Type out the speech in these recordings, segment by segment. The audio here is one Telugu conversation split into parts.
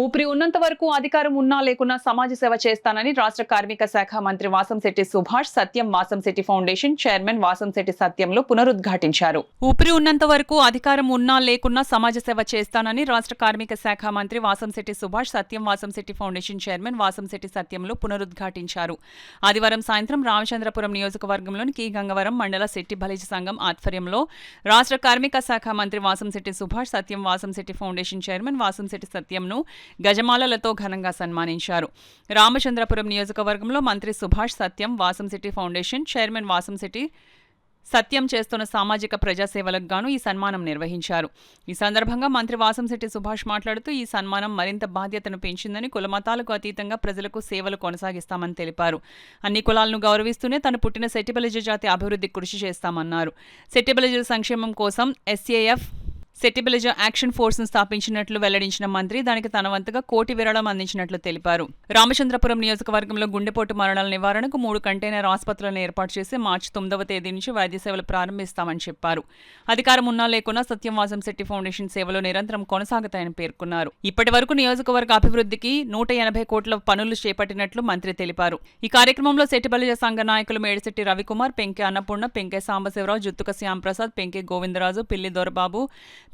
ఊపిరి ఉన్నంత వరకు అధికారం ఉన్నా లేకున్నా సమాజ సేవ చేస్తానని రాష్ట్ర కార్మిక శాఖ మంత్రి వాసంశెట్టి సుభాష్ సత్యం వాసంశెట్టి ఫౌండేషన్ చైర్మన్ వాసంశెట్టి సత్యంలో పునరుద్ఘాటించారు. ఊపిరి ఉన్నంత వరకు అధికారం ఉన్నా లేకున్నా సమాజ సేవ చేస్తానని రాష్ట్ర కార్మిక శాఖ మంత్రి వాసంశెట్టి సుభాష్ సత్యం వాసంశెట్టి ఫౌండేషన్ చైర్మన్ వాసంశెట్టి సత్యంలో పునరుద్ఘాటించారు. ఆదివారం సాయంత్రం రామచంద్రపురం నియోజకవర్గంలోని కి గంగవరం మండల శెట్టి బలిజ సంఘం ఆధ్వర్యంలో రాష్ట్ర కార్మిక శాఖ మంత్రి వాసంశెట్టి సుభాష్ సత్యం వాసంశెట్టి ఫౌండేషన్ చైర్మన్ వాసంశెట్టి సత్యంను గజమాలలతో ఘనంగా సన్మానించారు. రామచంద్రపురం నియోజకవర్గంలో మంత్రి సుభాష్ సత్యం వాసంశెట్టి ఫౌండేషన్ చైర్మన్ వాసంశెట్టి సత్యం చేస్తున్న సామాజిక ప్రజాసేవలకు గాను ఈ సన్మానం నిర్వహించారు. ఈ సందర్భంగా మంత్రి వాసంశెట్టి సుభాష్ మాట్లాడుతూ ఈ సన్మానం మరింత బాధ్యతను పెంచిందని, కులమతాలకు అతీతంగా ప్రజలకు సేవలు కొనసాగిస్తామని తెలిపారు. అన్ని కులాలను గౌరవిస్తూనే తను పుట్టిన శెట్టిబలిజ జాతి అభివృద్ధికి కృషి చేస్తామన్నారు. శెట్టిబలిజల సంక్షేమం కోసం ఎస్ఏఎఫ్ శెట్టిబలిజ యాక్షన్ ఫోర్స్ను స్థాపించినట్లు వెల్లడించిన మంత్రి దానికి తన వంతుగా కోటి విరాళం అందించినట్లు తెలిపారు. రామచంద్రపురం నియోజకవర్గంలో గుండెపోటు మరణాల నివారణకు 3 కంటైనర్ ఆసుపత్రులను ఏర్పాటు చేసి మార్చి 9వ తేదీ నుంచి వైద్య సేవలు ప్రారంభిస్తామని చెప్పారు. అధికారం ఉన్నా లేకున్నా సత్యం వాసంశెట్టి ఫౌండేషన్ సేవలు నిరంతరం కొనసాగుతాయని పేర్కొన్నారు. ఇప్పటి వరకు నియోజకవర్గ అభివృద్ధికి 180 కోట్ల పనులు చేపట్టినట్లు మంత్రి తెలిపారు. ఈ కార్యక్రమంలో శెట్టిబలిజ సంఘ నాయకులు మేడిశెట్టి రవికుమార్, పెంకె అన్నపూర్ణ, పెంకె సాంబశివరావు, జుత్తుక శ్యాంప్రసాద్, పెంకె గోవిందరాజు, పిల్లి దొరబాబు,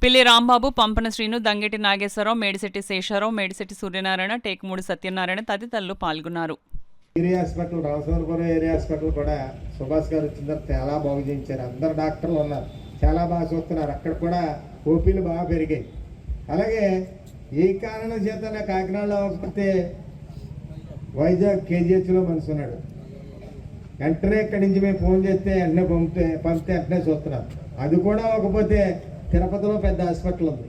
పిల్లి రాంబాబు, పంపన శ్రీను, దంగెటి నాగేశ్వరరావు, మేడిశెట్టి శేషారావు, మేడిశెట్టి సూర్యనారాయణ, టేకుమూడి సత్యనారాయణ తదితరులు పాల్గొన్నారు. Area hospital Ramachandrapuram area hospital కూడా సుభాష్ గారు వచ్చిన తర్వాత చాలా బాగు చేయించారు. అందరు డాక్టర్లు ఉన్నారు, చాలా బాగా చూస్తున్నారు. అక్కడ కూడా ఓపీలు బాగా పెరిగాయి. అలాగే ఏ కారణం చేత కాకినాడలో అవ్వకపోతే వైజాగ్ కేజీహెచ్లో మనిషి ఉన్నాడు. వెంటనే ఇక్కడి నుంచి మేము ఫోన్ చేస్తే వెంటనే పంపితే వెంటనే చూస్తున్నాం. అది కూడా అవ్వకపోతే తిరుపతిలో పెద్ద హాస్పిటల్ ఉంది,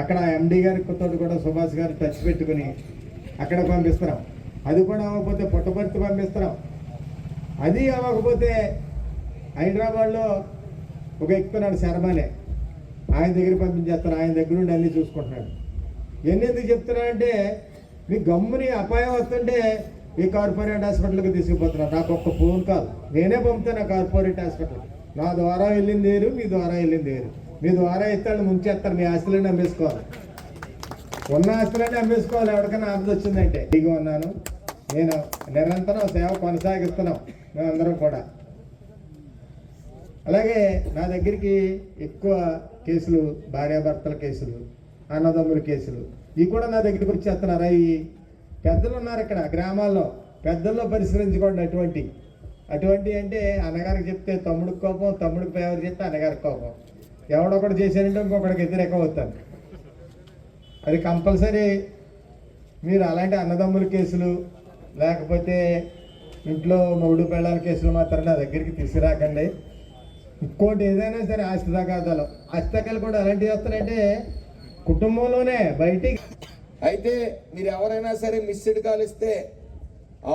అక్కడ ఎండి గారితో కూడా సుభాష్ గారు టచ్ పెట్టుకుని అక్కడ పంపిస్తున్నాం. అది కూడా అవ్వకపోతే పుట్టపర్తి పంపిస్తున్నాం. అది అవ్వకపోతే హైదరాబాద్లో ఒక ఎక్కుతున్నాడు శర్మనే, ఆయన దగ్గర పంపించేస్తాను. ఆయన దగ్గర నుండి అన్నీ చూసుకుంటున్నాడు. ఎందుకు చెప్తున్నానంటే మీ గమ్ముని అపాయం వస్తుంటే ఈ కార్పొరేట్ హాస్పిటల్కి తీసుకుపోతున్నాను. నాకు ఒక్క ఫోన్ కాల్, నేనే పంపుతాను ఆ కార్పొరేట్ హాస్పిటల్. నా ద్వారా వెళ్ళింది వేరు, మీ ద్వారా వెళ్ళింది వేరు. మీ ద్వారా ఇస్తాను ముంచేస్తారు, మీ ఆస్తులన్నీ అమ్మేసుకోవాలి. ఉన్న ఆస్తులన్నీ అమ్మేసుకోవాలి. ఎవరికైనా ఆపద వచ్చిందంటే ఇదిగా ఉన్నాను. నేను నిరంతరం సేవ కొనసాగిస్తున్నాం మేమందరం కూడా. అలాగే నా దగ్గరికి ఎక్కువ కేసులు భార్యాభర్తల కేసులు, అన్నదమ్ముల కేసులు, ఇవి కూడా నా దగ్గరికి వచ్చేస్తున్నారు. ఈ పెద్దలు ఉన్నారు ఇక్కడ గ్రామాల్లో, పెద్దల్లో పరిష్కరించుకోండి. అటువంటి అంటే అన్నగారికి చెప్తే తమ్ముడికి కోపం, తమ్ముడికి ఫేవర్ చెప్తే అన్నగారికి కోపం. ఎవడొకటి చేశారంటే ఇంకొకటికి వ్యతిరేక అవుతాను. అది కంపల్సరీ. మీరు అలాంటి అన్నదమ్ముల కేసులు లేకపోతే ఇంట్లో మొగుడు పెళ్ళాల కేసులు మాత్రం నా దగ్గరికి తీసుకురాకండి. ఇంకోటి ఏదైనా సరే ఆస్తి తగాదాలు కూడా అలాంటివి వస్తారంటే కుటుంబంలోనే బయటికి. అయితే మీరు ఎవరైనా సరే మిస్డ్ కాల్ ఇస్తే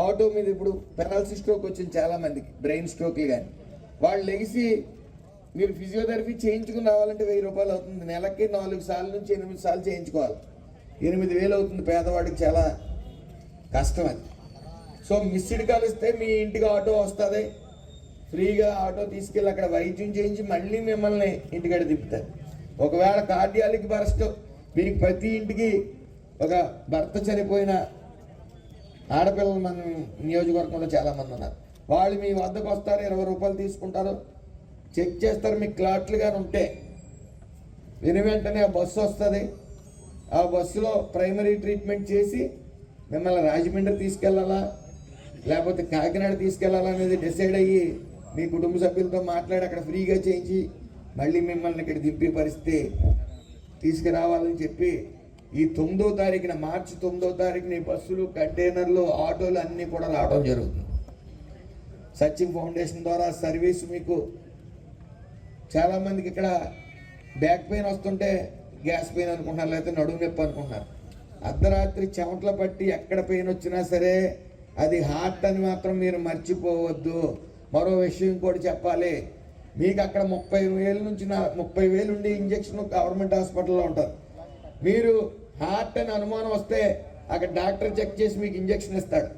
ఆటో మీద ఇప్పుడు పెనాల్సీ స్ట్రోక్ వచ్చింది చాలా మందికి, బ్రెయిన్ స్ట్రోక్లు కానీ, వాళ్ళు లెగిసి మీరు ఫిజియోథెరపీ చేయించుకుని రావాలంటే 1000 రూపాయలు అవుతుంది. నెలకి 4 సార్లు నుంచి 8 సార్లు చేయించుకోవాలి. 8000 అవుతుంది. పేదవాడికి చాలా కష్టం అది. సో మిస్డ్ కాల్ ఇస్తే మీ ఇంటికి ఆటో వస్తుంది, ఫ్రీగా ఆటో తీసుకెళ్ళి అక్కడ వైద్యం చేయించి మళ్ళీ మిమ్మల్ని ఇంటికాడ తిప్పుతారు. ఒకవేళ కార్డియాలజీ బరస్ట్, మీకు ప్రతి ఇంటికి ఒక భర్త చనిపోయిన ఆడపిల్లలు మన నియోజకవర్గంలో చాలామంది ఉన్నారు. వాళ్ళు మీ వద్దకు వస్తారు, 20 రూపాయలు తీసుకుంటారు, చెక్ చేస్తారు. మీకు క్లాట్లు కానీ ఉంటే వెంటనే ఆ బస్సు వస్తుంది. ఆ బస్సులో ప్రైమరీ ట్రీట్మెంట్ చేసి మిమ్మల్ని రాజమండ్రి తీసుకెళ్ళాలా లేకపోతే కాకినాడ తీసుకెళ్ళాలా అనేది డిసైడ్ అయ్యి మీ కుటుంబ సభ్యులతో మాట్లాడి అక్కడ ఫ్రీగా చేయించి మళ్ళీ మిమ్మల్ని ఇక్కడ దింపే పరిస్థితి తీసుకురావాలని చెప్పి ఈ 9వ తారీఖున మార్చి 9వ తారీఖున ఈ బస్సులు, కంటైనర్లు, ఆటోలు అన్నీ కూడా రావడం జరుగుతుంది. సత్యం ఫౌండేషన్ ద్వారా సర్వీస్ మీకు చాలామందికి ఇక్కడ బ్యాక్ పెయిన్ వస్తుంటే గ్యాస్ పెయిన్ అనుకుంటున్నారు, లేకపోతే నడుము నొప్పి అనుకుంటున్నారు. అర్ధరాత్రి చెమటలు పట్టి ఎక్కడ పెయిన్ వచ్చినా సరే అది హార్ట్ అని మాత్రం మీరు మర్చిపోవద్దు. మరో విషయం కూడా చెప్పాలి, మీకు అక్కడ 30,000 నుంచి 30,000 ఉండి ఇంజక్షన్ గవర్నమెంట్ హాస్పిటల్లో ఉంటారు. మీరు హార్ట్ అని అనుమానం వస్తే అక్కడ డాక్టర్ చెక్ చేసి మీకు ఇంజక్షన్ ఇస్తాడు.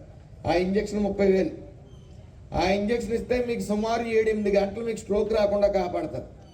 ఆ ఇంజక్షన్ 30,000. ఆ ఇంజక్షన్ ఇస్తే మీకు సుమారు 7-8 గంటలు మీకు స్ట్రోక్ రాకుండా కాపాడతారు.